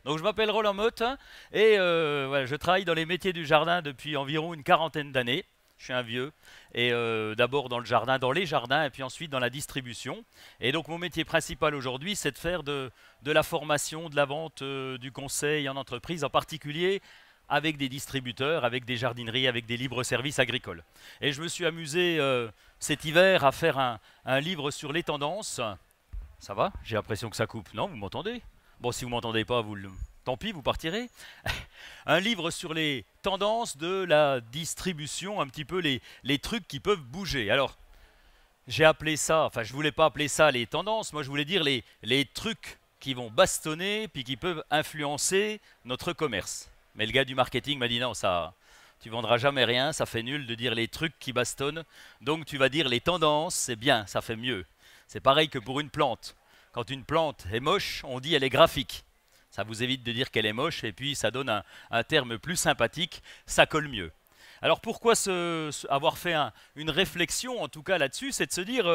Donc je m'appelle Roland Motte et voilà, je travaille dans les métiers du jardin depuis environ une quarantaine d'années. Je suis un vieux et d'abord dans le jardin, dans les jardins et puis ensuite dans la distribution. Et donc mon métier principal aujourd'hui, c'est de faire de la formation, de la vente, du conseil en entreprise, en particulier avec des distributeurs, avec des jardineries, avec des libres services agricoles. Et je me suis amusé cet hiver à faire un livre sur les tendances. Ça va? J'ai l'impression que ça coupe. Non, vous m'entendez? Bon, si vous m'entendez pas, tant pis, vous partirez. Un livre sur les tendances de la distribution, un petit peu les trucs qui peuvent bouger. Alors, j'ai appelé ça, enfin, je voulais pas appeler ça les tendances, moi je voulais dire les trucs qui vont bastonner puis qui peuvent influencer notre commerce. Mais le gars du marketing m'a dit non, ça, tu vendras jamais rien, ça fait nul de dire les trucs qui bastonnent. Donc tu vas dire les tendances, c'est bien, ça fait mieux. C'est pareil que pour une plante. Quand une plante est moche, on dit elle est graphique. Ça vous évite de dire qu'elle est moche et puis ça donne un terme plus sympathique, ça colle mieux. Alors pourquoi avoir fait une réflexion en tout cas là-dessus, c'est de se dire,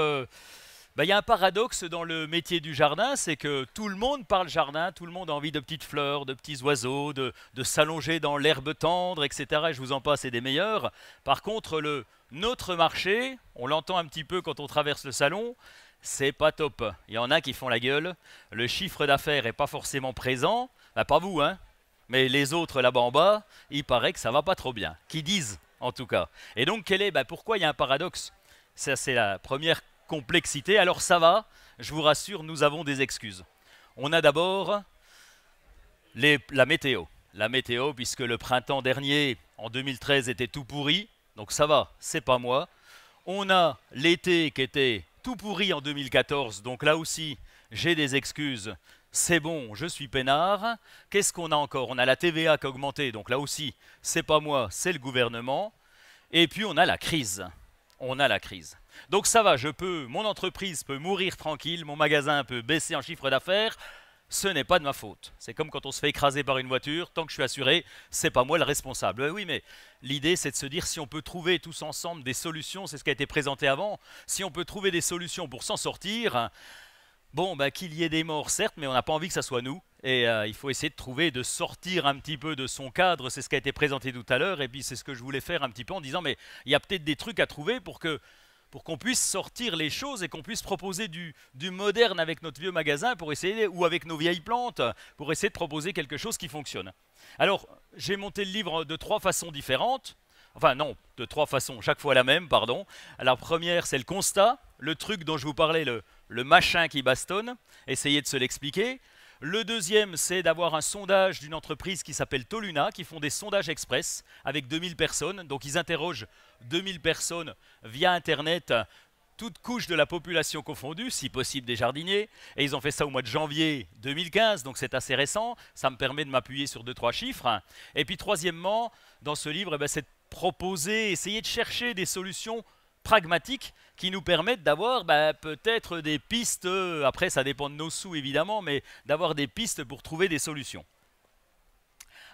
il y a un paradoxe dans le métier du jardin, c'est que tout le monde parle jardin, tout le monde a envie de petites fleurs, de petits oiseaux, de s'allonger dans l'herbe tendre, etc. Et je vous en passe, et des meilleurs. Par contre, notre marché, on l'entend un petit peu quand on traverse le salon, c'est pas top. Il y en a qui font la gueule, le chiffre d'affaires est pas forcément présent, pas vous, hein, mais les autres là-bas en bas, il paraît que ça va pas trop bien, qui disent en tout cas. Et donc pourquoi il y a un paradoxe? Ça c'est la première complexité. Alors ça va, je vous rassure, nous avons des excuses. On a d'abord la météo. La météo, puisque le printemps dernier, en 2013, était tout pourri, donc ça va, c'est pas moi. On a l'été qui était tout pourri en 2014, donc là aussi, j'ai des excuses. C'est bon, je suis peinard. Qu'est-ce qu'on a encore? On a la TVA qui a augmenté, donc là aussi, c'est pas moi, c'est le gouvernement. Et puis on a la crise. On a la crise. Donc ça va, mon entreprise peut mourir tranquille, mon magasin peut baisser en chiffre d'affaires. Ce n'est pas de ma faute. C'est comme quand on se fait écraser par une voiture, tant que je suis assuré, c'est pas moi le responsable. Oui, mais l'idée c'est de se dire si on peut trouver tous ensemble des solutions, c'est ce qui a été présenté avant, si on peut trouver des solutions pour s'en sortir, bon, qu'il y ait des morts, certes, mais on n'a pas envie que ça soit nous. Et il faut essayer de sortir un petit peu de son cadre, c'est ce qui a été présenté tout à l'heure, et puis c'est ce que je voulais faire un petit peu en disant, mais il y a peut-être des trucs à trouver pour qu'on puisse sortir les choses et qu'on puisse proposer du moderne avec notre vieux magasin pour essayer, ou avec nos vieilles plantes, pour essayer de proposer quelque chose qui fonctionne. Alors, j'ai monté le livre de 3 façons différentes. Enfin non, de 3 façons, chaque fois la même, pardon. Alors première, c'est le constat, le truc dont je vous parlais, le machin qui bastonne, essayez de se l'expliquer. Le deuxième, c'est d'avoir un sondage d'une entreprise qui s'appelle Toluna, qui font des sondages express avec 2000 personnes. Donc ils interrogent 2000 personnes via Internet, toutes couches de la population confondue, si possible des jardiniers. Et ils ont fait ça au mois de janvier 2015, donc c'est assez récent. Ça me permet de m'appuyer sur 2-3 chiffres. Et puis troisièmement, dans ce livre, c'est de proposer, essayer de chercher des solutions pragmatiques qui nous permettent d'avoir peut-être des pistes, après ça dépend de nos sous évidemment, mais d'avoir des pistes pour trouver des solutions.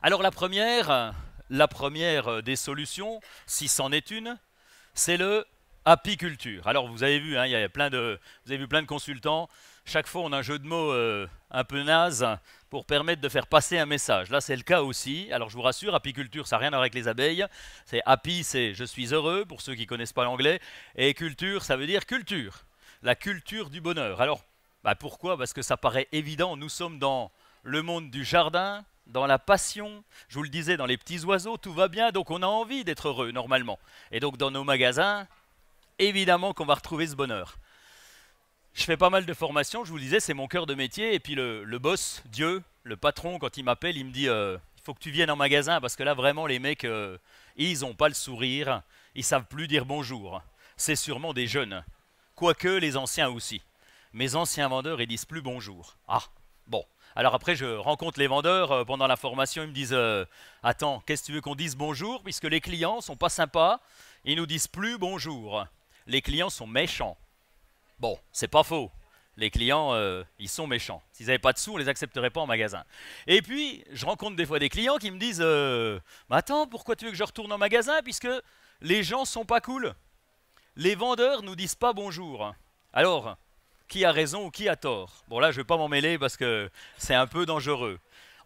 Alors la première des solutions, si c'en est une, c'est le apiculture. Alors vous avez vu, il y a vous avez vu plein de consultants, chaque fois on a un jeu de mots un peu naze pour permettre de faire passer un message. Là c'est le cas aussi. Alors je vous rassure, apiculture ça n'a rien à voir avec les abeilles. C'est happy, c'est je suis heureux pour ceux qui ne connaissent pas l'anglais. Et culture, ça veut dire culture. La culture du bonheur. Alors pourquoi? Parce que ça paraît évident, nous sommes dans le monde du jardin, dans la passion, je vous le disais, dans les petits oiseaux, tout va bien, donc on a envie d'être heureux normalement. Et donc dans nos magasins, évidemment qu'on va retrouver ce bonheur. Je fais pas mal de formations, je vous le disais, c'est mon cœur de métier. Et puis le boss, Dieu, le patron, quand il m'appelle, il me dit il faut que tu viennes en magasin parce que là, vraiment, les mecs, ils n'ont pas le sourire, ils savent plus dire bonjour. C'est sûrement des jeunes, quoique les anciens aussi. Mes anciens vendeurs, ils disent plus bonjour. Ah, bon. Alors après, je rencontre les vendeurs pendant la formation, ils me disent attends, qu'est-ce que tu veux qu'on dise bonjour? Puisque les clients sont pas sympas, ils nous disent plus bonjour. Les clients sont méchants. Bon, c'est pas faux. Les clients, ils sont méchants. S'ils n'avaient pas de sous, on les accepterait pas en magasin. Et puis, je rencontre des fois des clients qui me disent attends, pourquoi tu veux que je retourne en magasin? Puisque les gens sont pas cool. Les vendeurs nous disent pas bonjour. Alors, qui a raison ou qui a tort? Bon là, je ne vais pas m'en mêler parce que c'est un peu dangereux.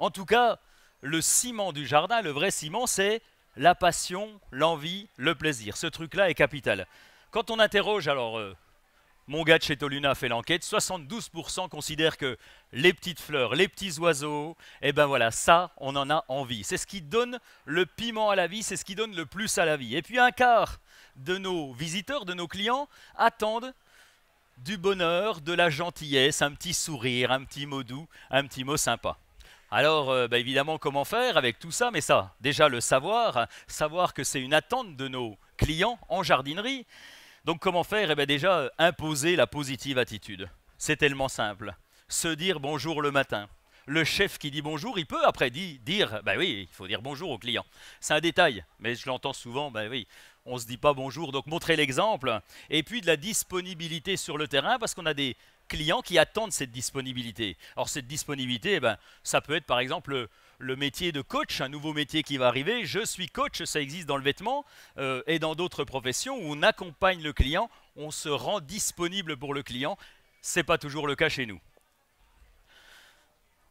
En tout cas, le ciment du jardin, le vrai ciment, c'est la passion, l'envie, le plaisir. Ce truc-là est capital. Quand on interroge, alors mon gars de chez Toluna a fait l'enquête, 72% considèrent que les petites fleurs, les petits oiseaux, eh ben voilà, ça, on en a envie. C'est ce qui donne le piment à la vie, c'est ce qui donne le plus à la vie. Et puis un quart de nos visiteurs, de nos clients, attendent du bonheur, de la gentillesse, un petit sourire, un petit mot doux, un petit mot sympa. Alors, évidemment, comment faire avec tout ça? Mais ça, déjà le savoir, savoir que c'est une attente de nos clients en jardinerie. Donc comment faire? Eh bien déjà, imposer la positive attitude. C'est tellement simple. Se dire bonjour le matin. Le chef qui dit bonjour, il peut après dire, ben oui, il faut dire bonjour au client. C'est un détail, mais je l'entends souvent, ben oui, on ne se dit pas bonjour, donc montrer l'exemple. Et puis de la disponibilité sur le terrain, parce qu'on a des clients qui attendent cette disponibilité. Alors cette disponibilité, eh ben, ça peut être par exemple le métier de coach, un nouveau métier qui va arriver. Je suis coach, ça existe dans le vêtement et dans d'autres professions où on accompagne le client, on se rend disponible pour le client. Ce n'est pas toujours le cas chez nous.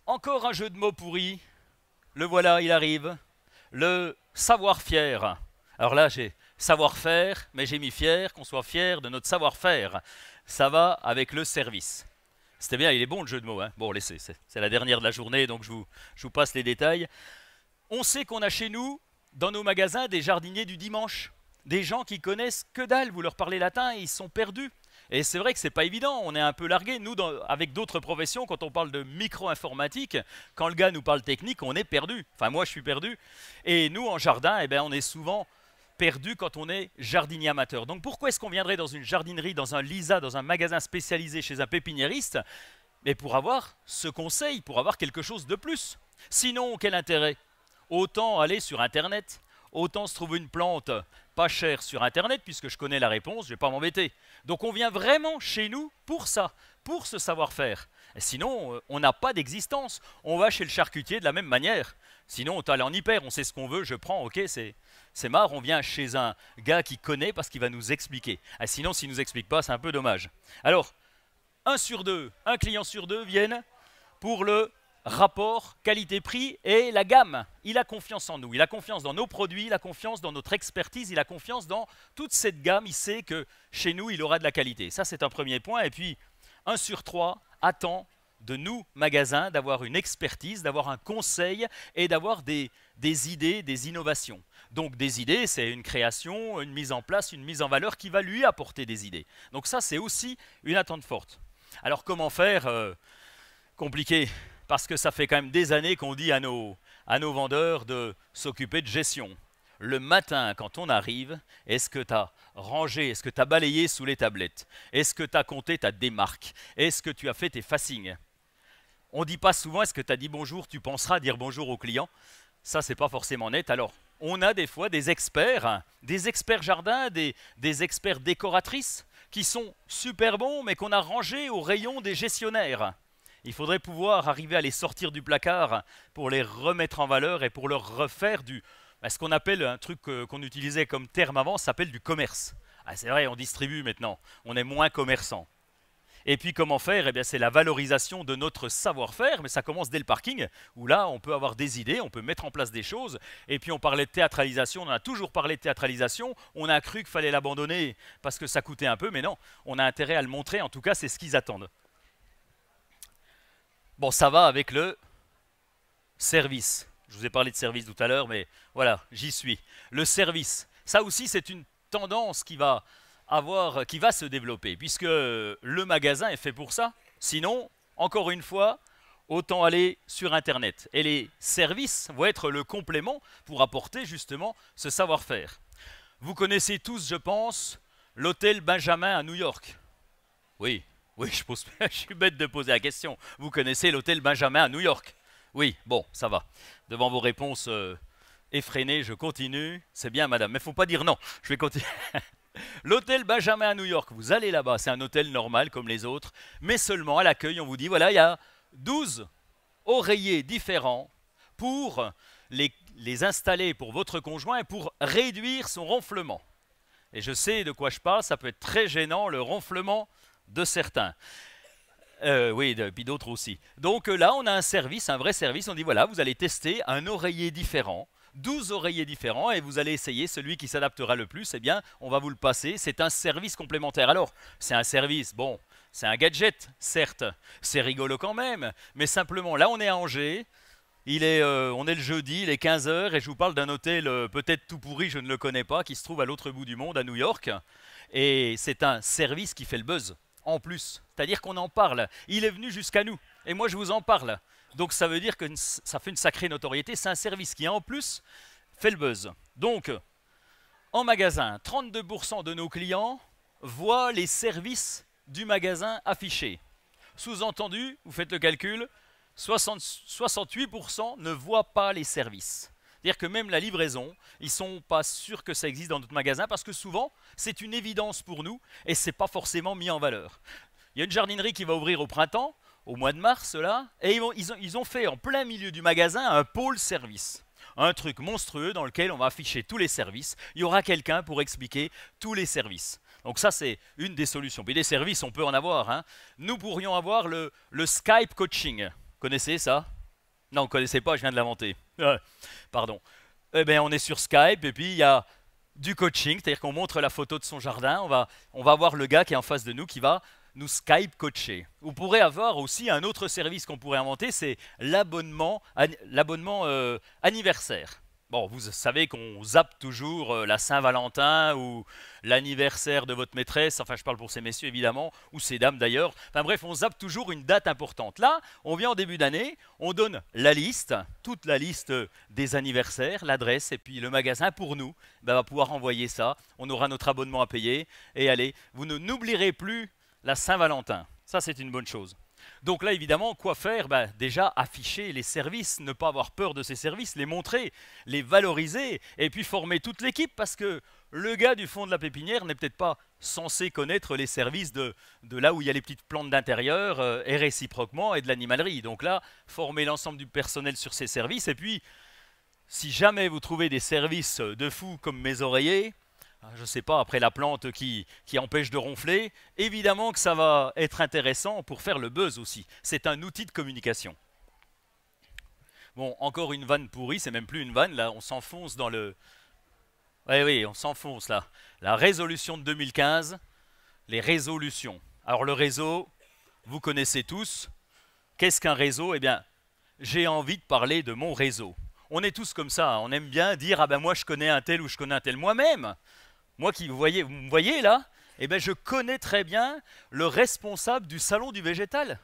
Encore un jeu de mots pourri. Le voilà, il arrive. Le savoir-fier. Alors là, j'ai savoir-faire, mais j'ai mis fier, qu'on soit fier de notre savoir-faire. Ça va avec le service. C'était bien, il est bon le jeu de mots. Hein. Bon, laissez, c'est la dernière de la journée, donc je vous passe les détails. On sait qu'on a chez nous, dans nos magasins, des jardiniers du dimanche. Des gens qui connaissent que dalle, vous leur parlez latin, ils sont perdus. Et c'est vrai que c'est pas évident, on est un peu largué. Nous, avec d'autres professions, quand on parle de micro-informatique, quand le gars nous parle technique, on est perdu. Enfin, moi, je suis perdu. Et nous, en jardin, eh ben, on est souvent perdu quand on est jardinier amateur. Donc pourquoi est-ce qu'on viendrait dans une jardinerie, dans un Lisa, dans un magasin spécialisé chez un pépiniériste? Mais pour avoir ce conseil, pour avoir quelque chose de plus. Sinon, quel intérêt? Autant aller sur Internet, autant se trouver une plante pas chère sur Internet, puisque je connais la réponse, je ne vais pas m'embêter. Donc on vient vraiment chez nous pour ça, pour ce savoir-faire. Sinon, on n'a pas d'existence. On va chez le charcutier de la même manière. Sinon, on est en hyper, on sait ce qu'on veut, je prends, ok, c'est marre, on vient chez un gars qui connaît parce qu'il va nous expliquer. Sinon, s'il ne nous explique pas, c'est un peu dommage. Alors, un client sur deux viennent pour le rapport qualité-prix et la gamme. Il a confiance en nous, il a confiance dans nos produits, il a confiance dans notre expertise, il a confiance dans toute cette gamme. Il sait que chez nous, il aura de la qualité. Ça, c'est un premier point. Et puis, 1 sur 3 attend de nous, magasins, d'avoir une expertise, d'avoir un conseil et d'avoir des idées, des innovations. Donc des idées, c'est une création, une mise en place, une mise en valeur qui va lui apporter des idées. Donc ça, c'est aussi une attente forte. Alors comment faire? Compliqué, parce que ça fait quand même des années qu'on dit à nos vendeurs de s'occuper de gestion. Le matin, quand on arrive, est-ce que tu as rangé, est-ce que tu as balayé sous les tablettes? Est-ce que tu as compté ta démarque? Est-ce que tu as fait tes facings? On ne dit pas souvent, est-ce que tu as dit bonjour, tu penseras dire bonjour au client? Ça, c'est pas forcément net. Alors, on a des fois des experts jardins, des experts décoratrices qui sont super bons, mais qu'on a rangés au rayon des gestionnaires. Il faudrait pouvoir arriver à les sortir du placard pour les remettre en valeur et pour leur refaire ce qu'on appelle, un truc qu'on utilisait comme terme avant, ça s'appelle du commerce. C'est vrai, on distribue maintenant, on est moins commerçant. Et puis comment faire? Eh bien, c'est la valorisation de notre savoir-faire, mais ça commence dès le parking, où là, on peut avoir des idées, on peut mettre en place des choses. Et puis on parlait de théâtralisation, on a toujours parlé de théâtralisation, on a cru qu'il fallait l'abandonner parce que ça coûtait un peu, mais non, on a intérêt à le montrer, en tout cas, c'est ce qu'ils attendent. Bon, ça va avec le service. Je vous ai parlé de service tout à l'heure, mais voilà, j'y suis. Le service, ça aussi, c'est une tendance qui va se développer, puisque le magasin est fait pour ça. Sinon, encore une fois, autant aller sur Internet. Et les services vont être le complément pour apporter justement ce savoir-faire. Vous connaissez tous, je pense, l'hôtel Benjamin à New York. Oui, je suis bête de poser la question. Vous connaissez l'hôtel Benjamin à New York? Oui, bon, ça va. Devant vos réponses effrénées, je continue. C'est bien, madame, mais il ne faut pas dire non. Je vais continuer. L'hôtel Benjamin à New York, vous allez là-bas, c'est un hôtel normal comme les autres, mais seulement à l'accueil, on vous dit, voilà, il y a 12 oreillers différents pour les installer pour votre conjoint et pour réduire son ronflement. Et je sais de quoi je parle, ça peut être très gênant, le ronflement de certains. Oui, et puis d'autres aussi. Donc là, on a un service, un vrai service. On dit voilà, vous allez tester un oreiller différent. 12 oreillers différents et vous allez essayer celui qui s'adaptera le plus, eh bien, on va vous le passer. C'est un service complémentaire. Alors, c'est un service, bon, c'est un gadget, certes, c'est rigolo quand même, mais simplement, là, on est à Angers, on est le jeudi, il est 15 heures et je vous parle d'un hôtel peut-être tout pourri, je ne le connais pas, qui se trouve à l'autre bout du monde, à New York. Et c'est un service qui fait le buzz, en plus. C'est-à-dire qu'on en parle. Il est venu jusqu'à nous. Et moi, je vous en parle. Donc ça veut dire que ça fait une sacrée notoriété. C'est un service qui, en plus, fait le buzz. Donc, en magasin, 32% de nos clients voient les services du magasin affichés. Sous-entendu, vous faites le calcul, 68% ne voient pas les services. C'est-à-dire que même la livraison, ils ne sont pas sûrs que ça existe dans notre magasin parce que souvent, c'est une évidence pour nous et ce n'est pas forcément mis en valeur. Il y a une jardinerie qui va ouvrir au printemps, au mois de mars, là, et ils ont fait en plein milieu du magasin un pôle service. Un truc monstrueux dans lequel on va afficher tous les services. Il y aura quelqu'un pour expliquer tous les services. Donc ça, c'est une des solutions. Puis des services, on peut en avoir. Hein. Nous pourrions avoir le Skype coaching. Connaissez ça? Non, vous ne connaissez pas, je viens de l'inventer. Pardon. Eh bien, on est sur Skype et puis il y a du coaching, c'est-à-dire qu'on montre la photo de son jardin. On va voir le gars qui est en face de nous qui va nous Skype coacher. Vous pourrez avoir aussi un autre service qu'on pourrait inventer, c'est l'abonnement anniversaire. Bon, vous savez qu'on zappe toujours la Saint-Valentin ou l'anniversaire de votre maîtresse, enfin je parle pour ces messieurs évidemment, ou ces dames d'ailleurs. Enfin bref, on zappe toujours une date importante. Là, on vient en début d'année, on donne la liste, toute la liste des anniversaires, l'adresse et puis le magasin pour nous. Ben, va pouvoir envoyer ça, on aura notre abonnement à payer et allez, vous n'oublierez plus la Saint-Valentin. Ça c'est une bonne chose. Donc là, évidemment, quoi faire? Déjà, afficher les services, ne pas avoir peur de ces services, les montrer, les valoriser, et puis former toute l'équipe, parce que le gars du fond de la pépinière n'est peut-être pas censé connaître les services de là où il y a les petites plantes d'intérieur, et réciproquement, et de l'animalerie. Donc là, former l'ensemble du personnel sur ces services, et puis, si jamais vous trouvez des services de fous comme mes oreillers, je ne sais pas, après la plante qui empêche de ronfler, évidemment que ça va être intéressant pour faire le buzz aussi. C'est un outil de communication. Bon, encore une vanne pourrie, c'est même plus une vanne, là, on s'enfonce dans le... Oui, on s'enfonce là. La résolution de 2015, les résolutions. Alors le réseau, vous connaissez tous. Qu'est-ce qu'un réseau? Eh bien, j'ai envie de parler de mon réseau. On est tous comme ça, on aime bien dire « Ah ben moi je connais un tel ou je connais un tel moi-même ». Moi vous me voyez là, eh ben je connais très bien le responsable du salon du végétal.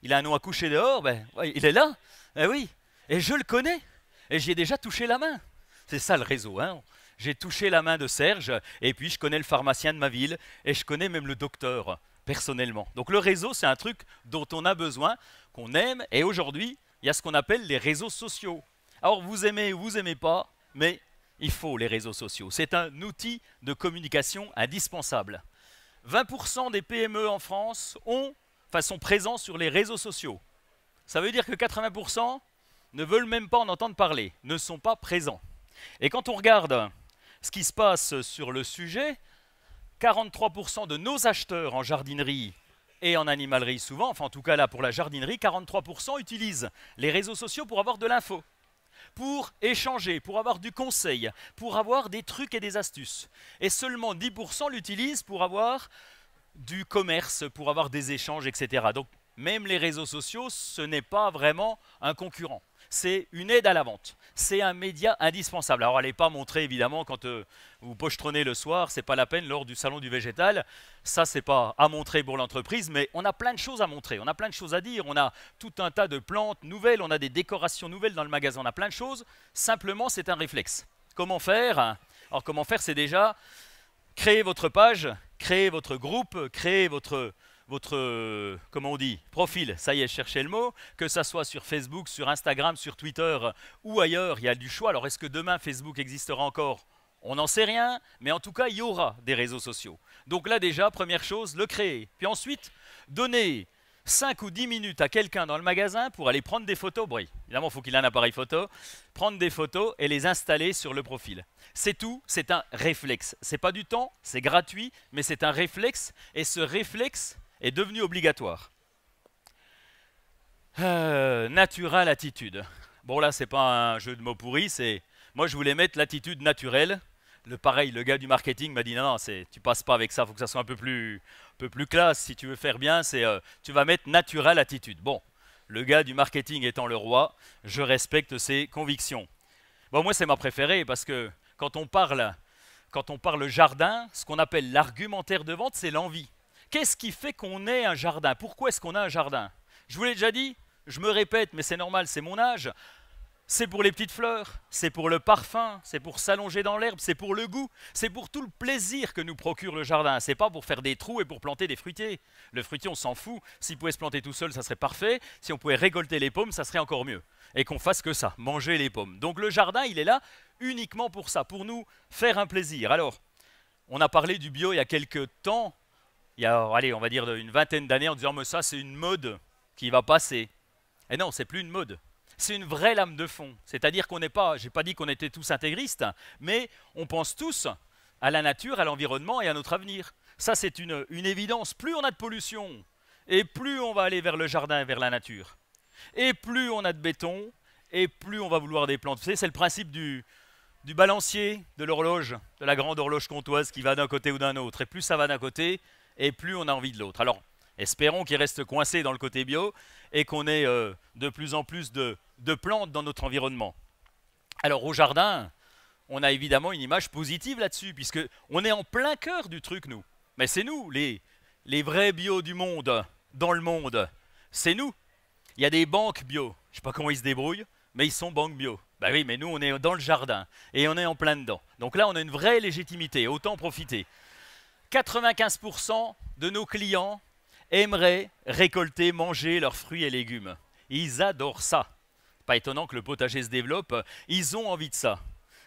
Il a un nom à coucher dehors, il est là, oui, et je le connais, et j'y ai déjà touché la main. C'est ça le réseau, hein. J'ai touché la main de Serge, et puis je connais le pharmacien de ma ville, et je connais même le docteur, personnellement. Donc le réseau, c'est un truc dont on a besoin, qu'on aime, et aujourd'hui, il y a ce qu'on appelle les réseaux sociaux. Alors vous aimez ou vous aimez pas, mais il faut les réseaux sociaux. C'est un outil de communication indispensable. 20% des PME en France sont présents sur les réseaux sociaux. Ça veut dire que 80% ne veulent même pas en entendre parler, ne sont pas présents. Et quand on regarde ce qui se passe sur le sujet, 43% de nos acheteurs en jardinerie et en animalerie souvent, enfin en tout cas là pour la jardinerie, 43% utilisent les réseaux sociaux pour avoir de l'info, pour échanger, pour avoir du conseil, pour avoir des trucs et des astuces. Et seulement 10% l'utilisent pour avoir du commerce, pour avoir des échanges, etc. Donc même les réseaux sociaux, ce n'est pas vraiment un concurrent. C'est une aide à la vente. C'est un média indispensable. Alors, elle n'est pas montrée, évidemment, quand vous pochetronnez le soir, ce n'est pas la peine lors du salon du végétal. Ça, ce n'est pas à montrer pour l'entreprise, mais on a plein de choses à montrer, on a plein de choses à dire, on a tout un tas de plantes nouvelles, on a des décorations nouvelles dans le magasin, on a plein de choses. Simplement, c'est un réflexe. Comment faire? Alors, comment faire, c'est déjà créer votre page, créer votre groupe, créer votre comment on dit, profil, ça y est, cherchez le mot, que ça soit sur Facebook, sur Instagram, sur Twitter ou ailleurs, il y a du choix. Alors est-ce que demain Facebook existera encore? On n'en sait rien, mais en tout cas, il y aura des réseaux sociaux. Donc là déjà, première chose, le créer. Puis ensuite, donner 5 ou 10 minutes à quelqu'un dans le magasin pour aller prendre des photos. Bon, évidemment, il faut qu'il ait un appareil photo, prendre des photos et les installer sur le profil. C'est tout, c'est un réflexe. C'est pas du temps, c'est gratuit, mais c'est un réflexe et ce réflexe est devenu obligatoire. Natural attitude. Bon là, c'est pas un jeu de mots pourri, c'est... Moi, je voulais mettre l'attitude naturelle. Pareil, le gars du marketing m'a dit non, non, tu passes pas avec ça, il faut que ça soit un peu plus classe. Si tu veux faire bien, tu vas mettre natural attitude. Bon, le gars du marketing étant le roi, je respecte ses convictions. Bon, moi, c'est ma préférée parce que quand on parle jardin, ce qu'on appelle l'argumentaire de vente, c'est l'envie. Qu'est-ce qui fait qu'on ait un jardin? Pourquoi est-ce qu'on a un jardin? Je vous l'ai déjà dit, je me répète, mais c'est normal, c'est mon âge. C'est pour les petites fleurs, c'est pour le parfum, c'est pour s'allonger dans l'herbe, c'est pour le goût, c'est pour tout le plaisir que nous procure le jardin. C'est pas pour faire des trous et pour planter des fruitiers. Le fruitier, on s'en fout. S'il pouvait se planter tout seul, ça serait parfait. Si on pouvait récolter les pommes, ça serait encore mieux. Et qu'on fasse que ça, manger les pommes. Donc le jardin, il est là uniquement pour ça, pour nous faire un plaisir. Alors, on a parlé du bio il y a quelques temps, il y a, allez, on va dire une vingtaine d'années, en disant mais ça, c'est une mode qui va passer. Et non, c'est plus une mode. C'est une vraie lame de fond. C'est-à-dire qu'on n'est pas, j'ai pas dit qu'on était tous intégristes, mais on pense tous à la nature, à l'environnement et à notre avenir. Ça, c'est une évidence. Plus on a de pollution, et plus on va aller vers le jardin et vers la nature. Et plus on a de béton, et plus on va vouloir des plantes. Vous savez, c'est le principe du balancier, de l'horloge, de la grande horloge comtoise qui va d'un côté ou d'un autre. Et plus ça va d'un côté, et plus on a envie de l'autre. Alors, espérons qu'il reste coincé dans le côté bio et qu'on ait de plus en plus de plantes dans notre environnement. Alors au jardin, on a évidemment une image positive là-dessus, puisqu'on est en plein cœur du truc, nous. Mais c'est nous, les vrais bio du monde, dans le monde. C'est nous. Il y a des banques bio. Je ne sais pas comment ils se débrouillent, mais ils sont banques bio. Ben oui, mais nous, on est dans le jardin et on est en plein dedans. Donc là, on a une vraie légitimité, autant en profiter. 95% de nos clients aimeraient récolter, manger leurs fruits et légumes. Ils adorent ça. Pas étonnant que le potager se développe, ils ont envie de ça.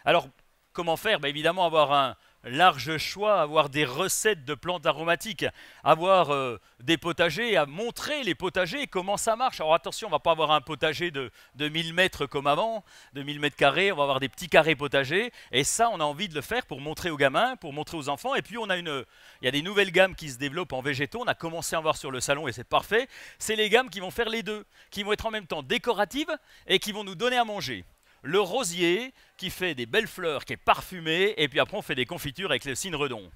Alors, comment faire? Ben évidemment, avoir un large choix, avoir des recettes de plantes aromatiques, avoir des potagers, à montrer les potagers, comment ça marche. Alors attention, on ne va pas avoir un potager de 1000 mètres comme avant, de 1000 mètres carrés, on va avoir des petits carrés potagers, et ça, on a envie de le faire pour montrer aux gamins, pour montrer aux enfants, et puis il y a des nouvelles gammes qui se développent en végétaux, on a commencé à en voir sur le salon, et c'est parfait, c'est les gammes qui vont faire les deux, qui vont être en même temps décoratives, et qui vont nous donner à manger. Le rosier qui fait des belles fleurs, qui est parfumé, et puis après on fait des confitures avec le cynredon.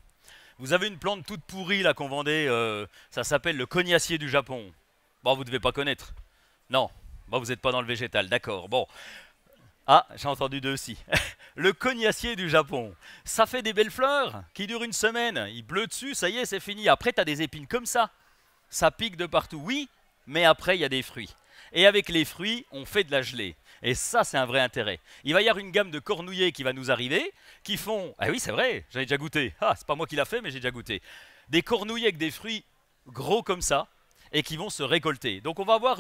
Vous avez une plante toute pourrie là qu'on vendait, ça s'appelle le cognacier du Japon. Bon, vous ne devez pas connaître. Non, bon, vous n'êtes pas dans le végétal, d'accord. Bon. Ah, j'ai entendu deux aussi. Le cognacier du Japon. Ça fait des belles fleurs qui durent une semaine. Il pleut dessus, ça y est, c'est fini. Après, tu as des épines comme ça. Ça pique de partout, oui, mais après, il y a des fruits. Et avec les fruits, on fait de la gelée. Et ça, c'est un vrai intérêt. Il va y avoir une gamme de cornouillers qui va nous arriver, qui font... Ah oui, c'est vrai, j'en ai déjà goûté. Ah, c'est pas moi qui l'a fait, mais j'ai déjà goûté. Des cornouillers avec des fruits gros comme ça, et qui vont se récolter. Donc on va avoir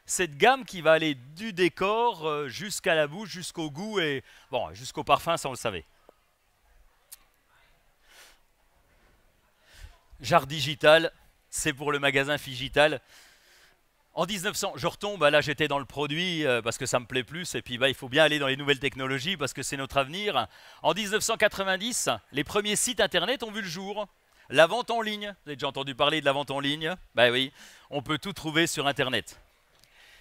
cette gamme qui va aller du décor jusqu'à la bouche, jusqu'au goût, et bon, jusqu'au parfum, ça on le savait. Jard Digital, c'est pour le magasin Figital. En 1900, je retombe, là j'étais dans le produit parce que ça me plaît plus et puis il faut bien aller dans les nouvelles technologies parce que c'est notre avenir. En 1990, les premiers sites internet ont vu le jour. La vente en ligne, vous avez déjà entendu parler de la vente en ligne? Ben oui, on peut tout trouver sur internet.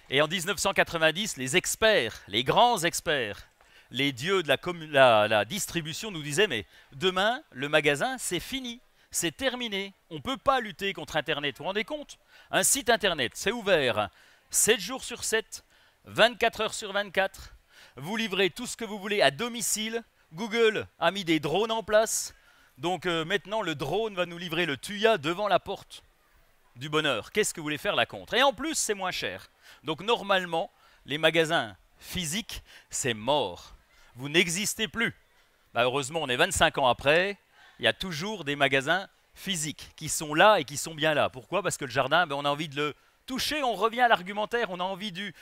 Et en 1990, les experts, les grands experts, les dieux de la distribution nous disaient mais demain, le magasin c'est fini. C'est terminé. On ne peut pas lutter contre Internet. Vous vous rendez compte? Un site Internet, c'est ouvert 7 jours sur 7, 24 heures sur 24. Vous livrez tout ce que vous voulez à domicile. Google a mis des drones en place. Donc maintenant, le drone va nous livrer le tuya devant la porte du bonheur. Qu'est-ce que vous voulez faire là contre? Et en plus, c'est moins cher. Donc normalement, les magasins physiques, c'est mort. Vous n'existez plus. Bah, heureusement, on est 25 ans après. Il y a toujours des magasins physiques qui sont là et qui sont bien là. Pourquoi? Parce que le jardin, on a envie de le toucher, on revient à l'argumentaire, on a envie du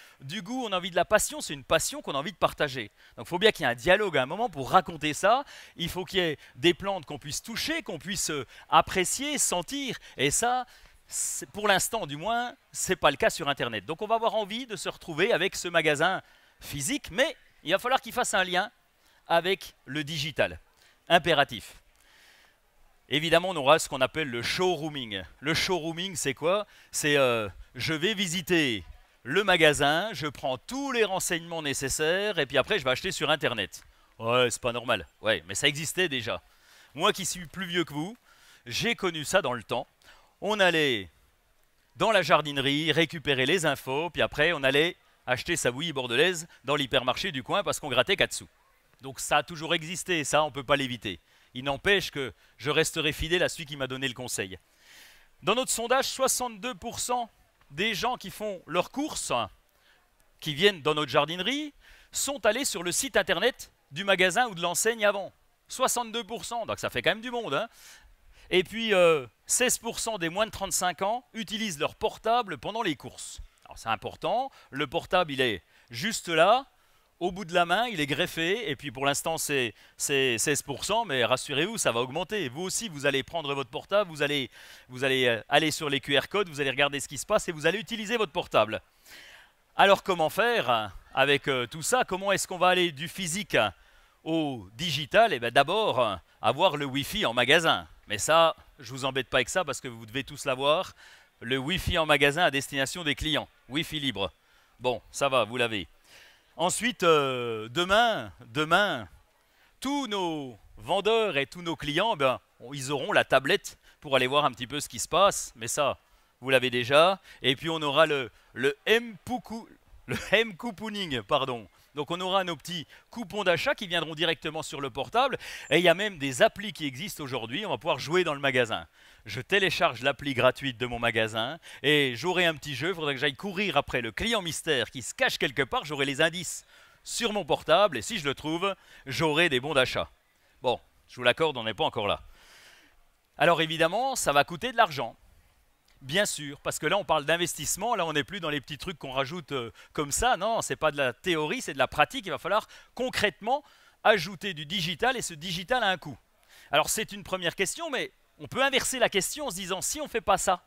goût, on a envie de la passion, c'est une passion qu'on a envie de partager. Donc il faut bien qu'il y ait un dialogue à un moment pour raconter ça, il faut qu'il y ait des plantes qu'on puisse toucher, qu'on puisse apprécier, sentir, et ça, pour l'instant du moins, ce n'est pas le cas sur Internet. Donc on va avoir envie de se retrouver avec ce magasin physique, mais il va falloir qu'il fasse un lien avec le digital, impératif. Évidemment, on aura ce qu'on appelle le showrooming. Le showrooming, c'est quoi? C'est je vais visiter le magasin, je prends tous les renseignements nécessaires et puis après je vais acheter sur Internet. Ouais, c'est pas normal. Ouais, mais ça existait déjà. Moi qui suis plus vieux que vous, j'ai connu ça dans le temps. On allait dans la jardinerie récupérer les infos, puis après on allait acheter sa bouillie bordelaise dans l'hypermarché du coin parce qu'on grattait 4 sous. Donc ça a toujours existé, ça on ne peut pas l'éviter. Il n'empêche que je resterai fidèle à celui qui m'a donné le conseil. Dans notre sondage, 62% des gens qui font leurs courses, qui viennent dans notre jardinerie, sont allés sur le site internet du magasin ou de l'enseigne avant. 62%, donc ça fait quand même du monde. Hein. Et puis 16% des moins de 35 ans utilisent leur portable pendant les courses. Alors c'est important, le portable il est juste là, au bout de la main, il est greffé, et puis pour l'instant c'est 16%, mais rassurez-vous, ça va augmenter. Vous aussi, vous allez prendre votre portable, vous allez aller sur les QR codes, vous allez regarder ce qui se passe et vous allez utiliser votre portable. Alors comment faire avec tout ça? Comment est-ce qu'on va aller du physique au digital? Eh bien d'abord, avoir le Wi-Fi en magasin. Mais ça, je ne vous embête pas avec ça parce que vous devez tous l'avoir. Le Wi-Fi en magasin à destination des clients. Wi-Fi libre. Bon, ça va, vous l'avez. Ensuite, demain, tous nos vendeurs et tous nos clients, ben, ils auront la tablette pour aller voir un petit peu ce qui se passe. Mais ça, vous l'avez déjà. Et puis on aura le M-couponing, pardon. Donc on aura nos petits coupons d'achat qui viendront directement sur le portable. Et il y a même des applis qui existent aujourd'hui. On va pouvoir jouer dans le magasin. Je télécharge l'appli gratuite de mon magasin et j'aurai un petit jeu. Il faudrait que j'aille courir après le client mystère qui se cache quelque part. J'aurai les indices sur mon portable et si je le trouve, j'aurai des bons d'achat. Bon, je vous l'accorde, on n'est pas encore là. Alors évidemment, ça va coûter de l'argent. Bien sûr, parce que là on parle d'investissement, là on n'est plus dans les petits trucs qu'on rajoute comme ça, non, c'est pas de la théorie, c'est de la pratique, il va falloir concrètement ajouter du digital et ce digital a un coût. Alors c'est une première question, mais on peut inverser la question en se disant si on ne fait pas ça,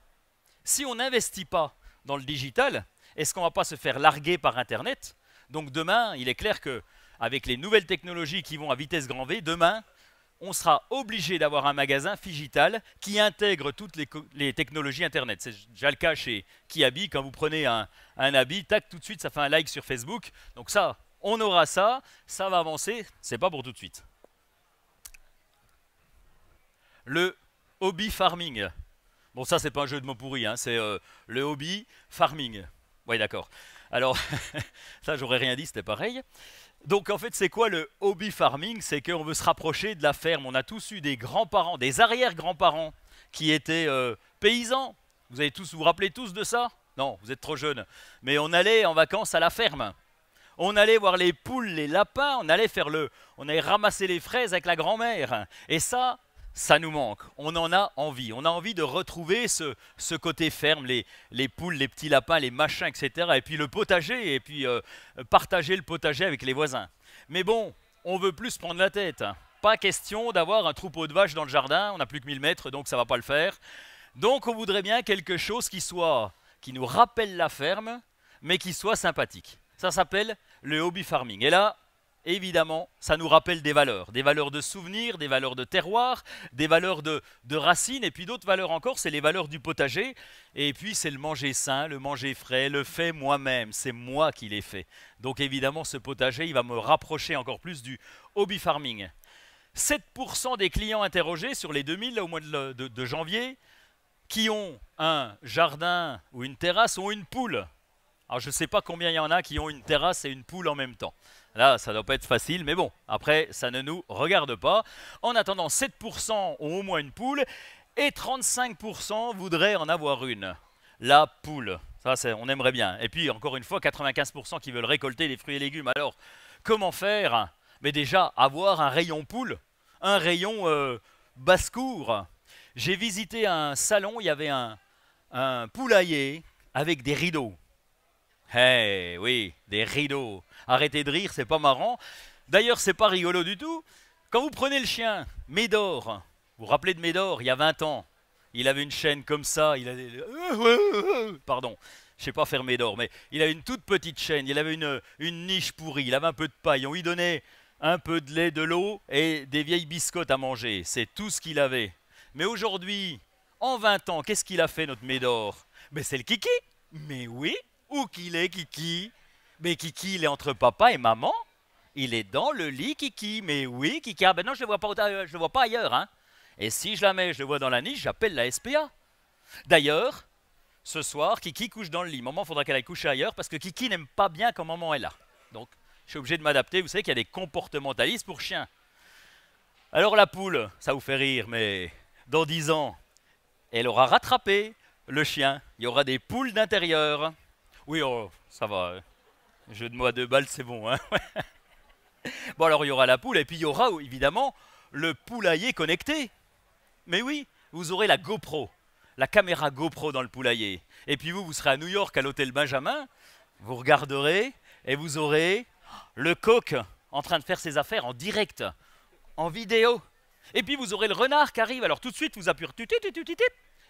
si on n'investit pas dans le digital, est-ce qu'on ne va pas se faire larguer par Internet? Donc demain, il est clair qu'avec les nouvelles technologies qui vont à vitesse grand V, demain, on sera obligé d'avoir un magasin Figital qui intègre toutes les technologies Internet. C'est déjà le cas chez Kiabi. Quand vous prenez un habit, tac, tout de suite, ça fait un like sur Facebook. Donc ça, on aura ça, ça va avancer, c'est pas pour tout de suite. Le hobby farming. Bon, ça, c'est pas un jeu de mots pourris, hein, c'est le hobby farming. Oui, d'accord. Alors, ça, j'aurais rien dit, c'était pareil. Donc en fait, c'est quoi le hobby farming? C'est qu'on veut se rapprocher de la ferme. On a tous eu des grands-parents, des arrière-grands-parents qui étaient paysans. Vous vous rappelez tous de ça? Non, vous êtes trop jeunes. Mais on allait en vacances à la ferme. On allait voir les poules, les lapins. On allait ramasser les fraises avec la grand-mère. Et ça nous manque. On en a envie. On a envie de retrouver ce côté ferme, les poules, les petits lapins, les machins, etc. Et puis le potager, et puis partager le potager avec les voisins. Mais bon, on veut plus se prendre la tête. Pas question d'avoir un troupeau de vaches dans le jardin. On n'a plus que 1000 mètres, donc ça ne va pas le faire. Donc on voudrait bien quelque chose qui nous rappelle la ferme, mais qui soit sympathique. Ça s'appelle le hobby farming. Et là, évidemment, ça nous rappelle des valeurs de souvenirs, des valeurs de terroir, des valeurs de racines, et puis d'autres valeurs encore, c'est les valeurs du potager, et puis c'est le manger sain, le manger frais, le fait moi-même, c'est moi qui l'ai fait. Donc évidemment, ce potager, il va me rapprocher encore plus du hobby farming. 7% des clients interrogés sur les 2000 là, au mois de janvier, qui ont un jardin ou une terrasse, ont une poule. Alors je ne sais pas combien il y en a qui ont une terrasse et une poule en même temps. Là, ça ne doit pas être facile, mais bon, après, ça ne nous regarde pas. En attendant, 7% ont au moins une poule et 35% voudraient en avoir une. La poule, ça, on aimerait bien. Et puis, encore une fois, 95% qui veulent récolter les fruits et légumes. Alors, comment faire? Mais déjà, avoir un rayon poule, un rayon basse-cour. J'ai visité un salon, il y avait un poulailler avec des rideaux. Eh oui, des rideaux. Arrêtez de rire, c'est pas marrant. D'ailleurs, c'est pas rigolo du tout. Quand vous prenez le chien, Médor, vous vous rappelez de Médor, il y a 20 ans, il avait une chaîne comme ça, il avait... Pardon, je sais pas faire Médor, mais il avait une toute petite chaîne, il avait une niche pourrie, il avait un peu de paille, on lui donnait un peu de lait, de l'eau et des vieilles biscottes à manger. C'est tout ce qu'il avait. Mais aujourd'hui, en 20 ans, qu'est-ce qu'il a fait notre Médor? Mais c'est le kiki. Mais oui, Où qu'il est, Kiki? Mais Kiki, il est entre papa et maman. Il est dans le lit, Kiki. Mais oui, Kiki. Ah ben non, je le vois pas ailleurs. Hein. Et si je la mets, je le vois dans la niche, j'appelle la SPA. D'ailleurs, ce soir, Kiki couche dans le lit. Maman, il faudra qu'elle aille coucher ailleurs parce que Kiki n'aime pas bien quand maman est là. Donc, je suis obligé de m'adapter. Vous savez qu'il y a des comportementalistes pour chiens. Alors la poule, ça vous fait rire, mais dans 10 ans, elle aura rattrapé le chien. Il y aura des poules d'intérieur. Oui, oh, ça va. Jeu de mots à 2 balles, c'est bon. Hein. Bon, alors il y aura la poule et puis il y aura évidemment le poulailler connecté. Mais oui, vous aurez la GoPro, la caméra GoPro dans le poulailler. Et puis vous serez à New York à l'hôtel Benjamin, vous regarderez et vous aurez le coq en train de faire ses affaires en direct, en vidéo. Et puis vous aurez le renard qui arrive. Alors tout de suite, vous appuyez,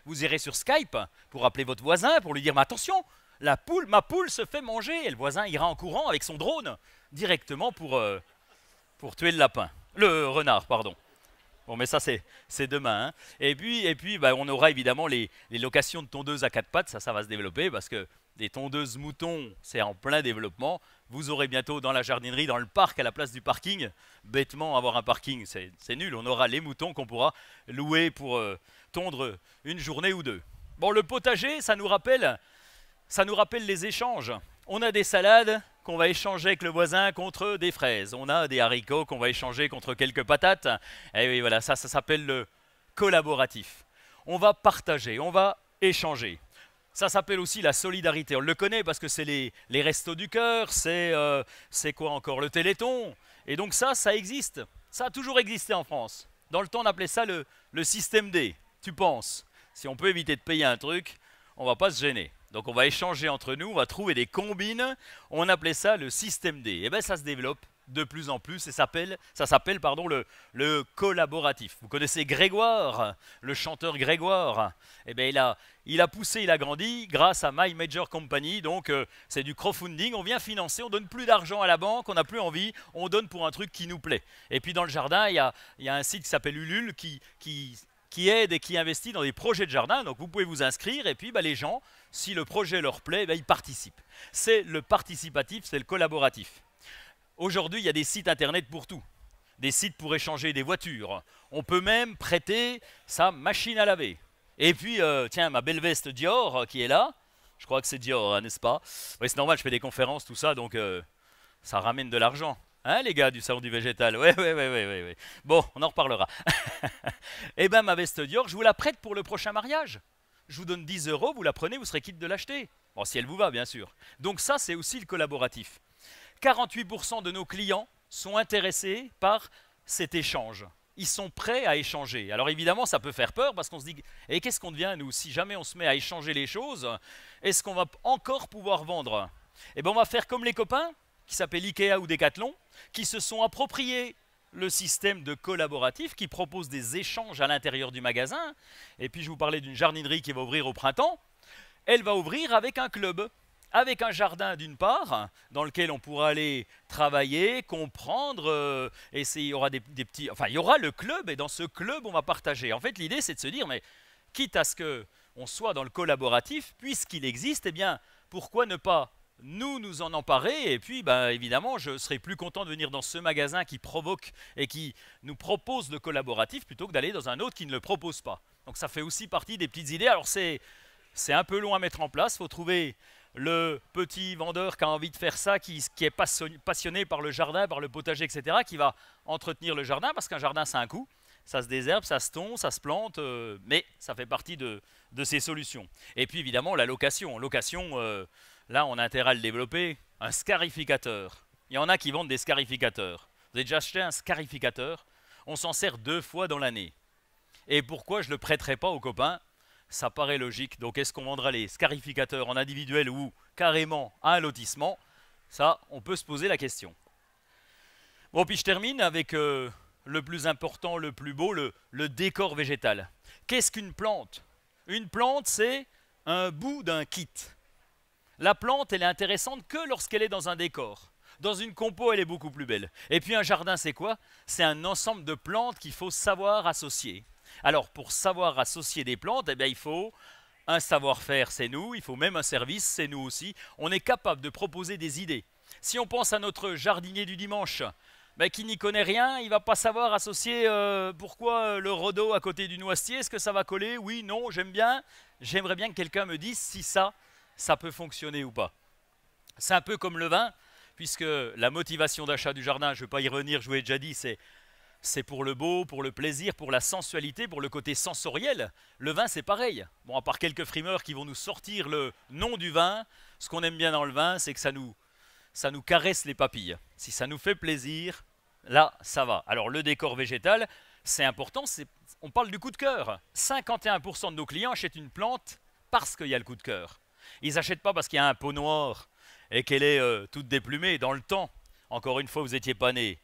vous irez sur Skype pour appeler votre voisin, pour lui dire, mais attention, ma poule se fait manger. Et le voisin ira en courant avec son drone directement pour tuer le lapin. Le renard, pardon. Bon, mais ça, c'est demain. Hein. Et puis bah, on aura évidemment les locations de tondeuses à 4 pattes. Ça va se développer parce que des tondeuses moutons, c'est en plein développement. Vous aurez bientôt dans la jardinerie, dans le parc, à la place du parking. Bêtement, avoir un parking, c'est nul. On aura les moutons qu'on pourra louer pour tondre une journée ou deux. Bon, le potager, ça nous rappelle les échanges. On a des salades qu'on va échanger avec le voisin contre des fraises. On a des haricots qu'on va échanger contre quelques patates. Et oui, voilà, ça s'appelle le collaboratif. On va partager, on va échanger. Ça s'appelle aussi la solidarité. On le connaît parce que c'est les restos du cœur, c'est quoi encore, le Téléthon. Et donc ça existe. Ça a toujours existé en France. Dans le temps, on appelait ça le système D. Tu penses, si on peut éviter de payer un truc, on ne va pas se gêner. Donc on va échanger entre nous, on va trouver des combines. On appelait ça le système D. Et bien ça se développe de plus en plus et ça s'appelle le collaboratif. Vous connaissez Grégoire, le chanteur Grégoire. Eh bien il a poussé, il a grandi grâce à My Major Company. Donc c'est du crowdfunding, on vient financer, on donne plus d'argent à la banque, on n'a plus envie, on donne pour un truc qui nous plaît. Et puis dans le jardin, il y a un site qui s'appelle Ulule qui aide et qui investit dans des projets de jardin. Donc vous pouvez vous inscrire et puis les gens, si le projet leur plaît, ils participent. C'est le participatif, c'est le collaboratif. Aujourd'hui, il y a des sites internet pour tout. Des sites pour échanger des voitures. On peut même prêter sa machine à laver. Et puis, tiens, ma belle veste Dior qui est là. Je crois que c'est Dior, hein, n'est-ce pas? Oui, c'est normal, je fais des conférences, tout ça, donc ça ramène de l'argent. Hein, les gars du salon du végétal? Ouais. Bon, on en reparlera. Eh bien, ma veste Dior, je vous la prête pour le prochain mariage. Je vous donne 10 €, vous la prenez, vous serez quitte de l'acheter. Bon, si elle vous va, bien sûr. Donc ça, c'est aussi le collaboratif. 48% de nos clients sont intéressés par cet échange. Ils sont prêts à échanger. Alors évidemment, ça peut faire peur parce qu'on se dit « qu'est-ce qu'on devient, nous, si jamais on se met à échanger les choses? Est-ce qu'on va encore pouvoir vendre ?» Eh bien, on va faire comme les copains, qui s'appellent Ikea ou Decathlon, qui se sont appropriés le système de collaboratif, qui propose des échanges à l'intérieur du magasin. Et puis, je vous parlais d'une jardinerie qui va ouvrir au printemps. Elle va ouvrir avec un club. Avec un jardin d'une part, dans lequel on pourra aller travailler, comprendre, et il y aura des petits... Enfin, il y aura le club, et dans ce club, on va partager. En fait, l'idée, c'est de se dire, mais quitte à ce qu'on soit dans le collaboratif, puisqu'il existe, eh bien, pourquoi ne pas nous en emparer? Et puis, évidemment, je serai plus content de venir dans ce magasin qui provoque et qui nous propose le collaboratif, plutôt que d'aller dans un autre qui ne le propose pas. Donc, ça fait aussi partie des petites idées. Alors, c'est un peu long à mettre en place, il faut trouver le petit vendeur qui a envie de faire ça, qui est passionné par le jardin, par le potager, etc., qui va entretenir le jardin, parce qu'un jardin, c'est un coût. Ça se désherbe, ça se tond, ça se plante, mais ça fait partie de ces solutions. Et puis, évidemment, la location. Là, on a intérêt à le développer. Un scarificateur. Il y en a qui vendent des scarificateurs. Vous avez déjà acheté un scarificateur? On s'en sert 2 fois dans l'année. Et pourquoi je ne le prêterai pas aux copains? Ça paraît logique. Donc, est-ce qu'on vendra les scarificateurs en individuel ou carrément à un lotissement? Ça, on peut se poser la question. Bon, puis je termine avec le plus important, le plus beau, le décor végétal. Qu'est-ce qu'une plante? Une plante, c'est un bout d'un kit. La plante, elle est intéressante que lorsqu'elle est dans un décor. Dans une compo, elle est beaucoup plus belle. Et puis un jardin, c'est quoi? C'est un ensemble de plantes qu'il faut savoir associer. Alors, pour savoir associer des plantes, eh bien, il faut un savoir-faire, c'est nous, il faut même un service, c'est nous aussi. On est capable de proposer des idées. Si on pense à notre jardinier du dimanche, ben, qui n'y connaît rien, il ne va pas savoir associer pourquoi le rhodo à côté du noisetier, est-ce que ça va coller? Oui, non, j'aime bien. J'aimerais bien que quelqu'un me dise si ça peut fonctionner ou pas. C'est un peu comme le vin, puisque la motivation d'achat du jardin, je ne vais pas y revenir, je vous l'ai déjà dit, c'est pour le beau, pour le plaisir, pour la sensualité, pour le côté sensoriel. Le vin, c'est pareil. Bon, à part quelques frimeurs qui vont nous sortir le nom du vin, ce qu'on aime bien dans le vin, c'est que ça nous caresse les papilles. Si ça nous fait plaisir, là, ça va. Alors, le décor végétal, c'est important. On parle du coup de cœur. 51% de nos clients achètent une plante parce qu'il y a le coup de cœur. Ils n'achètent pas parce qu'il y a un pot noir et qu'elle est toute déplumée dans le temps. Encore une fois, vous n'étiez pas né.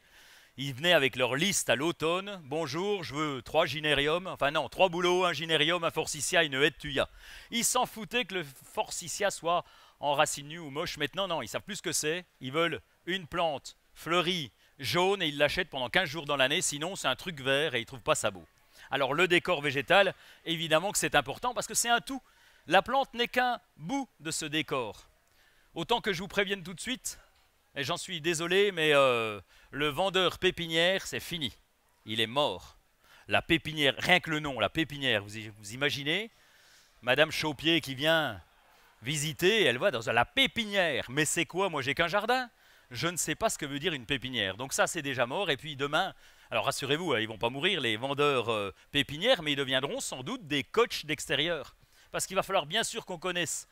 Ils venaient avec leur liste à l'automne. Bonjour, je veux 3 gynériums. Enfin non, 3 bouleaux, un gynérium, un forsythia, une haie de thuya. Ils s'en foutaient que le forsythia soit en racine nue ou moche. Maintenant, non, ils savent plus ce que c'est. Ils veulent une plante fleurie, jaune, et ils l'achètent pendant 15 jours dans l'année. Sinon, c'est un truc vert et ils ne trouvent pas ça beau. Alors le décor végétal, évidemment que c'est important parce que c'est un tout. La plante n'est qu'un bout de ce décor. Autant que je vous prévienne tout de suite, et j'en suis désolé, mais le vendeur pépinière, c'est fini. Il est mort. La pépinière, rien que le nom, la pépinière, vous imaginez? Madame Chaupier qui vient visiter, elle va dans la pépinière. Mais c'est quoi? Moi, j'ai qu'un jardin. Je ne sais pas ce que veut dire une pépinière. Donc ça, c'est déjà mort. Et puis demain, alors rassurez-vous, ils ne vont pas mourir, les vendeurs pépinières, mais ils deviendront sans doute des coachs d'extérieur. Parce qu'il va falloir bien sûr qu'on connaisse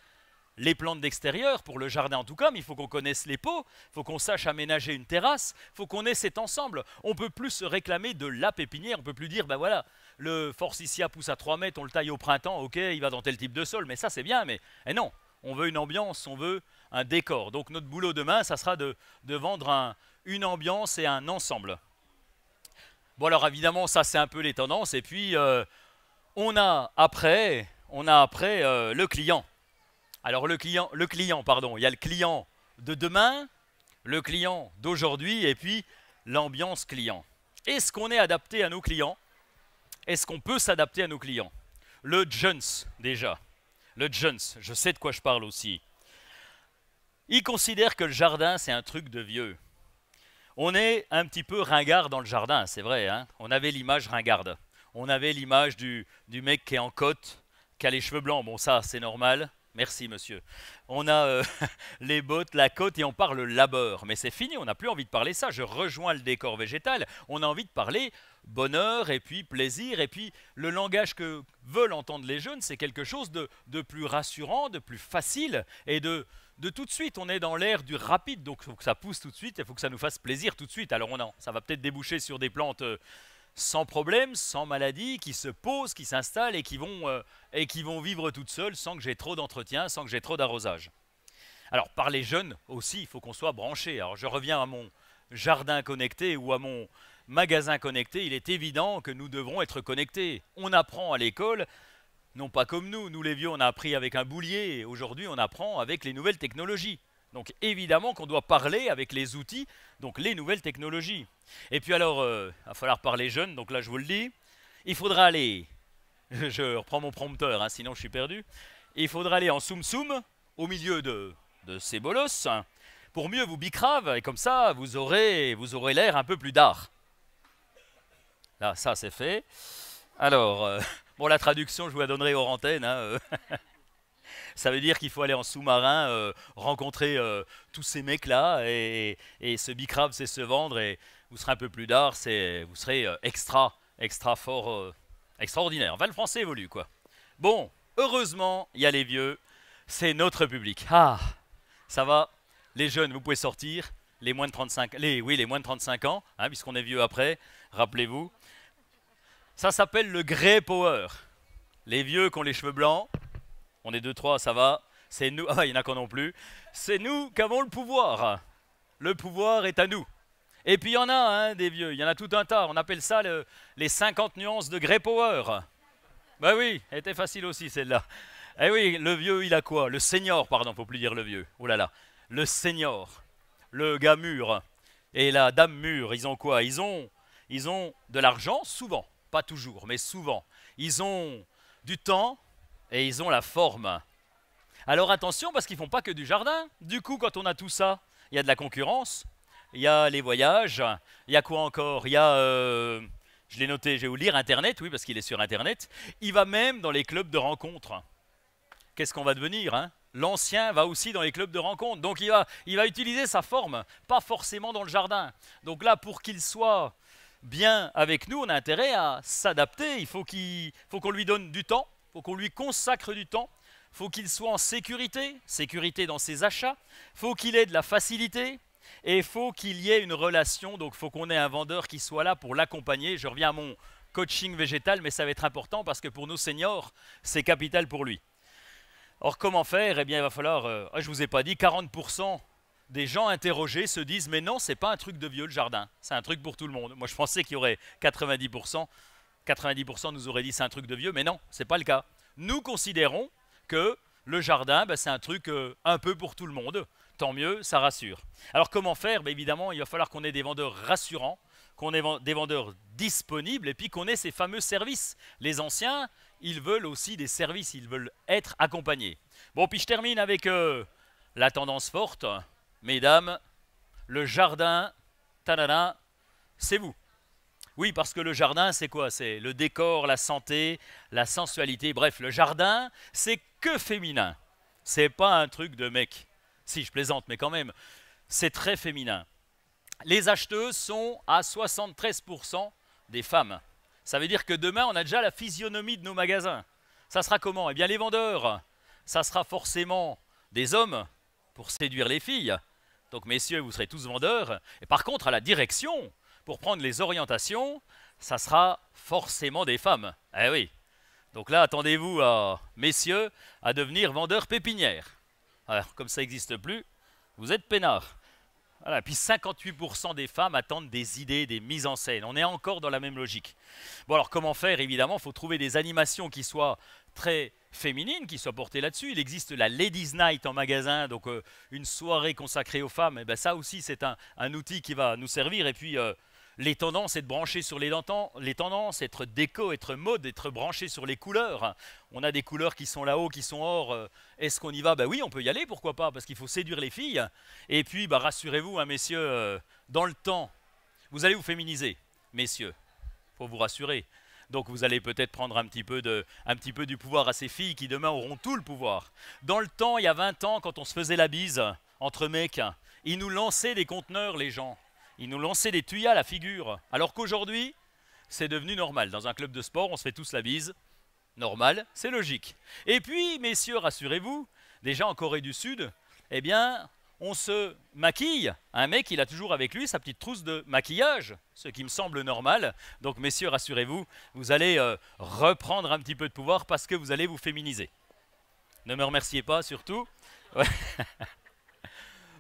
les plantes d'extérieur, pour le jardin en tout cas, mais il faut qu'on connaisse les pots, il faut qu'on sache aménager une terrasse, il faut qu'on ait cet ensemble. On ne peut plus se réclamer de la pépinière, on ne peut plus dire, ben voilà, le forsythia pousse à 3 mètres, on le taille au printemps, ok, il va dans tel type de sol, mais ça c'est bien, mais non, on veut une ambiance, on veut un décor. Donc notre boulot demain, ça sera de vendre une ambiance et un ensemble. Bon alors évidemment, ça c'est un peu les tendances, et puis on a après le client. Alors le client, pardon, il y a le client de demain, le client d'aujourd'hui et puis l'ambiance client. Est-ce qu'on est adapté à nos clients? Est-ce qu'on peut s'adapter à nos clients? Le Jones, déjà. Le Jones, je sais de quoi je parle aussi. Il considère que le jardin, c'est un truc de vieux. On est un petit peu ringard dans le jardin, c'est vrai. Hein, on avait l'image ringarde. On avait l'image du mec qui est en côte, qui a les cheveux blancs. Bon, ça, c'est normal. Merci, monsieur. On a les bottes, la côte et on parle labeur. Mais c'est fini, on n'a plus envie de parler ça. Je rejoins le décor végétal. On a envie de parler bonheur et puis plaisir. Et puis le langage que veulent entendre les jeunes, c'est quelque chose de plus rassurant, de plus facile et de tout de suite. On est dans l'ère du rapide, donc il faut que ça pousse tout de suite, il faut que ça nous fasse plaisir tout de suite. Alors ça va peut-être déboucher sur des plantes sans problème, sans maladie, qui se posent, qui s'installent et qui vont vivre toutes seules sans que j'ai trop d'entretien, sans que j'ai trop d'arrosage. Alors par les jeunes aussi, il faut qu'on soit branché. Alors je reviens à mon jardin connecté ou à mon magasin connecté. Il est évident que nous devrons être connectés. On apprend à l'école, non pas comme nous les vieux on a appris avec un boulier, et aujourd'hui on apprend avec les nouvelles technologies. Donc évidemment qu'on doit parler avec les outils, donc les nouvelles technologies. Et puis alors, il va falloir parler jeunes, donc là je vous le dis, il faudra aller, je reprends mon prompteur, hein, sinon je suis perdu, il faudra aller en soum-soum, au milieu de ces bolosses, pour mieux vous bicrave, et comme ça vous aurez l'air un peu plus d'art. Là, ça c'est fait. Alors, bon la traduction je vous la donnerai hors antenne, hein, ça veut dire qu'il faut aller en sous-marin, rencontrer tous ces mecs-là, et ce bicrave, c'est se vendre, et vous serez un peu plus d'art, vous serez extra fort, extraordinaire. Enfin, le français évolue, quoi. Bon, heureusement, il y a les vieux, c'est notre public. Ah, ça va, les jeunes, vous pouvez sortir, les moins de 35, les moins de 35 ans, hein, puisqu'on est vieux après, rappelez-vous. Ça s'appelle le Grey Power. Les vieux qui ont les cheveux blancs, on est 2-3, ça va. C'est nous. Ah, il y en a qu'on non plus. C'est nous qui avons le pouvoir. Le pouvoir est à nous. Et puis il y en a, hein, des vieux. Il y en a tout un tas. On appelle ça les 50 nuances de Grey Power. Ben oui, elle était facile aussi celle-là. Eh oui, le vieux, il a quoi? Le senior, pardon, faut plus dire le vieux. Oh là là. Le senior. Le gars mûr. Et la dame mûre, ils ont quoi? Ils ont de l'argent, souvent. Pas toujours, mais souvent. Ils ont du temps. et ils ont la forme. Alors attention, parce qu'ils font pas que du jardin. Du coup, quand on a tout ça, il y a de la concurrence, il y a les voyages, il y a quoi encore? Il y a, je l'ai noté, je vais vous lire, Internet, oui, parce qu'il est sur Internet. Il va même dans les clubs de rencontres. Qu'est-ce qu'on va devenir, hein? L'ancien va aussi dans les clubs de rencontres. Donc il va utiliser sa forme, pas forcément dans le jardin. Donc là, pour qu'il soit bien avec nous, on a intérêt à s'adapter. Il faut qu'on lui donne du temps, il faut qu'on lui consacre du temps. Il faut qu'il soit en sécurité, sécurité dans ses achats. Il faut qu'il ait de la facilité. Et il faut qu'il y ait une relation. Donc il faut qu'on ait un vendeur qui soit là pour l'accompagner. Je reviens à mon coaching végétal, mais ça va être important parce que pour nos seniors, c'est capital pour lui. Or, comment faire? Eh bien, il va falloir, je ne vous ai pas dit, 40% des gens interrogés se disent « Mais non, ce n'est pas un truc de vieux, le jardin. C'est un truc pour tout le monde. » Moi, je pensais qu'il y aurait 90%. 90% nous auraient dit « C'est un truc de vieux. » Mais non, ce n'est pas le cas. Nous considérons que le jardin, c'est un truc un peu pour tout le monde. Tant mieux, ça rassure. Alors, comment faire? Évidemment, il va falloir qu'on ait des vendeurs rassurants, qu'on ait des vendeurs disponibles et puis qu'on ait ces fameux services. Les anciens, ils veulent aussi des services, ils veulent être accompagnés. Bon, puis je termine avec la tendance forte. Mesdames, le jardin, tadada, c'est vous. Oui, parce que le jardin, c'est quoi? C'est le décor, la santé, la sensualité. Bref, le jardin, c'est que féminin. C'est pas un truc de mec. Si, je plaisante, mais quand même, c'est très féminin. Les acheteuses sont à 73% des femmes. Ça veut dire que demain, on a déjà la physionomie de nos magasins. Ça sera comment? Eh bien, les vendeurs, ça sera forcément des hommes pour séduire les filles. Donc, messieurs, vous serez tous vendeurs. Et par contre, à la direction, pour prendre les orientations, ça sera forcément des femmes. Eh oui. Donc là, attendez-vous, messieurs, à devenir vendeurs pépinières. Alors, comme ça n'existe plus, vous êtes peinards. Voilà, puis 58% des femmes attendent des idées, des mises en scène. On est encore dans la même logique. Bon, alors comment faire? Évidemment, il faut trouver des animations qui soient très féminines, qui soient portées là-dessus. Il existe la Ladies Night en magasin, donc une soirée consacrée aux femmes. Et bien ça aussi, c'est un outil qui va nous servir. Et puis, les tendances, être branché sur les tendances, être déco, être mode, être branché sur les couleurs. On a des couleurs qui sont là-haut, qui sont hors. Est-ce qu'on y va? Ben oui, on peut y aller, pourquoi pas? Parce qu'il faut séduire les filles. Et puis, rassurez-vous, hein, messieurs, dans le temps, vous allez vous féminiser, messieurs. Il faut vous rassurer. Donc vous allez peut-être prendre un petit peu du pouvoir à ces filles qui demain auront tout le pouvoir. Dans le temps, il y a 20 ans, quand on se faisait la bise entre mecs, ils nous lançaient des conteneurs, les gens. Ils nous lançaient des tuyas à la figure. Alors qu'aujourd'hui, c'est devenu normal. Dans un club de sport, on se fait tous la bise. Normal, c'est logique. Et puis, messieurs, rassurez-vous, déjà en Corée du Sud, eh bien, on se maquille. Un mec, il a toujours avec lui sa petite trousse de maquillage, ce qui me semble normal. Donc, messieurs, rassurez-vous, vous allez reprendre un petit peu de pouvoir parce que vous allez vous féminiser. Ne me remerciez pas, surtout. Ouais.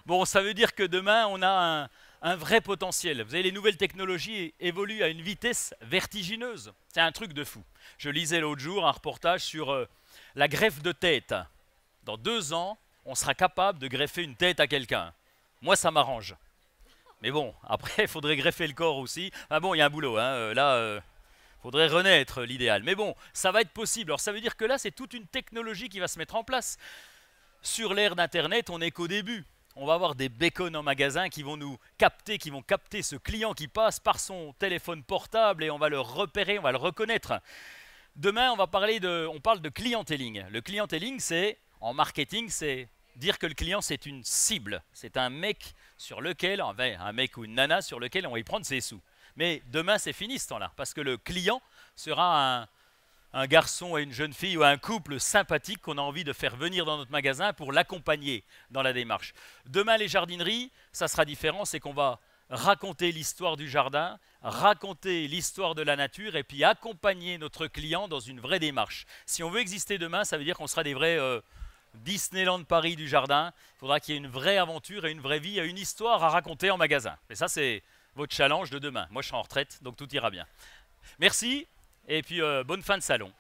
Bon, ça veut dire que demain, on a un vrai potentiel. Vous savez, les nouvelles technologies évoluent à une vitesse vertigineuse. C'est un truc de fou. Je lisais l'autre jour un reportage sur la greffe de tête. Dans 2 ans, on sera capable de greffer une tête à quelqu'un. Moi, ça m'arrange. Mais bon, après, il faudrait greffer le corps aussi. Ah bon, il y a un boulot. Hein. Là, faudrait renaître l'idéal. Mais bon, ça va être possible. Alors, ça veut dire que là, c'est toute une technologie qui va se mettre en place. Sur l'ère d'Internet, on n'est qu'au début. On va avoir des beacons en magasin qui vont nous capter, qui vont capter ce client qui passe par son téléphone portable et on va le repérer, on va le reconnaître. Demain, on parle de clienteling. Le clienteling, en marketing, c'est dire que le client, c'est une cible. C'est un mec sur lequel, un mec ou une nana sur lequel on va y prendre ses sous. Mais demain, c'est fini ce temps-là, parce que le client sera un garçon et une jeune fille ou un couple sympathique qu'on a envie de faire venir dans notre magasin pour l'accompagner dans la démarche. Demain, les jardineries, ça sera différent, c'est qu'on va raconter l'histoire du jardin, raconter l'histoire de la nature et puis accompagner notre client dans une vraie démarche. Si on veut exister demain, ça veut dire qu'on sera des vrais Disneyland Paris du jardin. Il faudra qu'il y ait une vraie aventure et une vraie vie, une histoire à raconter en magasin. Et ça, c'est votre challenge de demain. Moi, je serai en retraite, donc tout ira bien. Merci. Et puis, bonne fin de salon.